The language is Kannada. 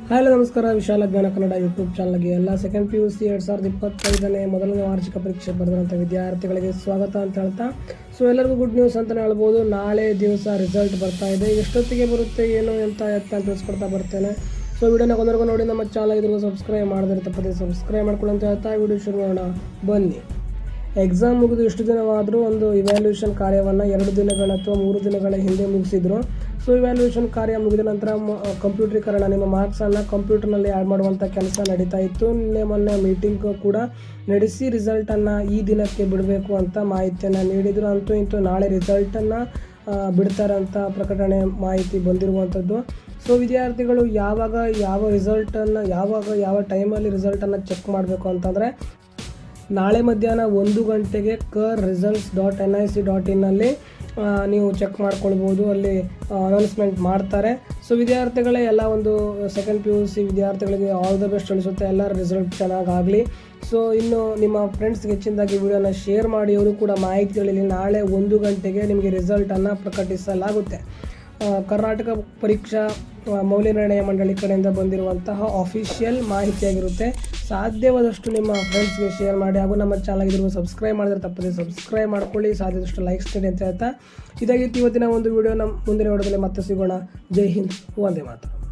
ಹಲೋ ನಮಸ್ಕಾರ, ವಿಶಾಲ ಜ್ಞಾನ ಕನ್ನಡ ಯೂಟ್ಯೂಬ್ ಚಾನಲ್ಗೆ ಎಲ್ಲ ಸೆಕೆಂಡ್ PUC 2025ನೇ ಮೊದಲನೇ ವಾರ್ಷಿಕ ಪರೀಕ್ಷೆ ಬರೆದಂಥ ವಿದ್ಯಾರ್ಥಿಗಳಿಗೆ ಸ್ವಾಗತ ಅಂತ ಹೇಳ್ತಾ, ಸೊ ಎಲ್ಲರಿಗೂ ಗುಡ್ ನ್ಯೂಸ್ ಅಂತಲೇ ಹೇಳ್ಬೋದು. ನಾಳೆ ದಿವಸ ರಿಸಲ್ಟ್ ಬರ್ತಾ ಇದೆ. ಎಷ್ಟೊತ್ತಿಗೆ ಬರುತ್ತೆ ಏನು ಅಂತ ತಿಳಿಸ್ಕೊಡ್ತಾ ಬರ್ತೇನೆ. ಸೊ ವಿಡಿಯೋನ ಕೊಂದರೆಗೂ ನೋಡಿ. ನಮ್ಮ ಚಾನಲ್ ಇದ್ರಿಗೂ ಸಬ್ಸ್ಕ್ರೈಬ್ ಮಾಡಿದ್ರೆ ತಪ್ಪದೆ ಸಬ್ಸ್ಕ್ರೈಬ್ ಮಾಡ್ಕೊಳ್ಳಿ ಅಂತ ಹೇಳ್ತಾ ವಿಡಿಯೋ ಶುರು ಮಾಡೋಣ ಬನ್ನಿ. ಎಕ್ಸಾಮ್ ಮುಗಿದು ಎಷ್ಟು ದಿನವಾದರೂ ಒಂದು ಇವ್ಯಾಲ್ಯೂಯೇಷನ್ ಕಾರ್ಯವನ್ನು 2 ದಿನಗಳ ಅಥವಾ 3 ದಿನಗಳ ಹಿಂದೆ ಮುಗಿಸಿದ್ರು. ಸೊ ಇವ್ಯಾಲ್ಯೂಯೇಷನ್ ಕಾರ್ಯ ಮುಗಿದ ನಂತರ ಕಂಪ್ಯೂಟರೀಕರಣ, ನಿಮ್ಮ ಮಾರ್ಕ್ಸನ್ನು ಕಂಪ್ಯೂಟರ್ನಲ್ಲಿ ಆ್ಯಡ್ ಮಾಡುವಂಥ ಕೆಲಸ ನಡೀತಾ ಇತ್ತು. ಮೊನ್ನೆ ಮೀಟಿಂಗ್ ಕೂಡ ನಡೆಸಿ ರಿಸಲ್ಟನ್ನು ಈ ದಿನಕ್ಕೆ ಬಿಡಬೇಕು ಅಂತ ಮಾಹಿತಿಯನ್ನು ನೀಡಿದರು. ಅಂತೂ ಇಂತೂ ನಾಳೆ ರಿಸಲ್ಟನ್ನು ಬಿಡ್ತಾರೆ ಅಂತ ಪ್ರಕಟಣೆ ಮಾಹಿತಿ ಬಂದಿರುವಂಥದ್ದು. ಸೊ ವಿದ್ಯಾರ್ಥಿಗಳು ಯಾವ ರಿಸಲ್ಟನ್ನು ಯಾವ ಟೈಮಲ್ಲಿ ರಿಸಲ್ಟನ್ನು ಚೆಕ್ ಮಾಡಬೇಕು ಅಂತಂದರೆ, ನಾಳೆ ಮಧ್ಯಾಹ್ನ 1 ಗಂಟೆಗೆ KERResults.nic.in ನೀವು ಚೆಕ್ ಮಾಡ್ಕೊಳ್ಬೋದು. ಅಲ್ಲಿ ಅನೌನ್ಸ್ಮೆಂಟ್ ಮಾಡ್ತಾರೆ. ಸೊ ವಿದ್ಯಾರ್ಥಿಗಳೇ ಎಲ್ಲ ಒಂದು ಸೆಕೆಂಡ್ PUC ವಿದ್ಯಾರ್ಥಿಗಳಿಗೆ ಆಲ್ ದ ಬೆಸ್ಟ್ ಅನಿಸುತ್ತೆ. ಎಲ್ಲರ ರಿಸಲ್ಟ್ ಚೆನ್ನಾಗಾಗಲಿ. ಸೊ ಇನ್ನು ನಿಮ್ಮ ಫ್ರೆಂಡ್ಸ್ಗೆ ಹೆಚ್ಚಿನದಾಗಿ ವಿಡಿಯೋನ ಶೇರ್ ಮಾಡಿ. ಅವರು ಕೂಡ ಮಾಹಿತಿಗಳಲ್ಲಿ ನಾಳೆ 1 ಗಂಟೆಗೆ ನಿಮಗೆ ರಿಸಲ್ಟನ್ನು ಪ್ರಕಟಿಸಲಾಗುತ್ತೆ. ಕರ್ನಾಟಕ ಪರೀಕ್ಷಾ ಮೌಲ್ಯ ನಿರ್ಣಯ ಮಂಡಳಿ ಕಡೆಯಿಂದ ಬಂದಿರುವಂತಹ ಆಫಿಷಿಯಲ್ ಮಾಹಿತಿಯಾಗಿರುತ್ತೆ. ಸಾಧ್ಯವಾದಷ್ಟು ನಿಮ್ಮ ಫ್ರೆಂಡ್ಸ್ಗೆ ಶೇರ್ ಮಾಡಿ. ಹಾಗೂ ನಮ್ಮ ಚಾನಲ್ ಇದ್ರೂ ಸಬ್ಸ್ಕ್ರೈಬ್ ಮಾಡಿದ್ರೆ ತಪ್ಪದೆ ಸಬ್ಸ್ಕ್ರೈಬ್ ಮಾಡ್ಕೊಳ್ಳಿ. ಸಾಧ್ಯದಷ್ಟು ಲೈಕ್ಸ್ ನೀಡಿ ಅಂತ ಹೇಳ್ತಾ ಇದಾಗಿತ್ತು ಇವತ್ತಿನ ಒಂದು ವಿಡಿಯೋ. ನಮ್ಮ ಮುಂದಿನ ವಿಡಿಯೋದಲ್ಲಿ ಮತ್ತೆ ಸಿಗೋಣ. ಜೈ ಹಿಂದ್, ವಂದೇ ಮಾತರಂ.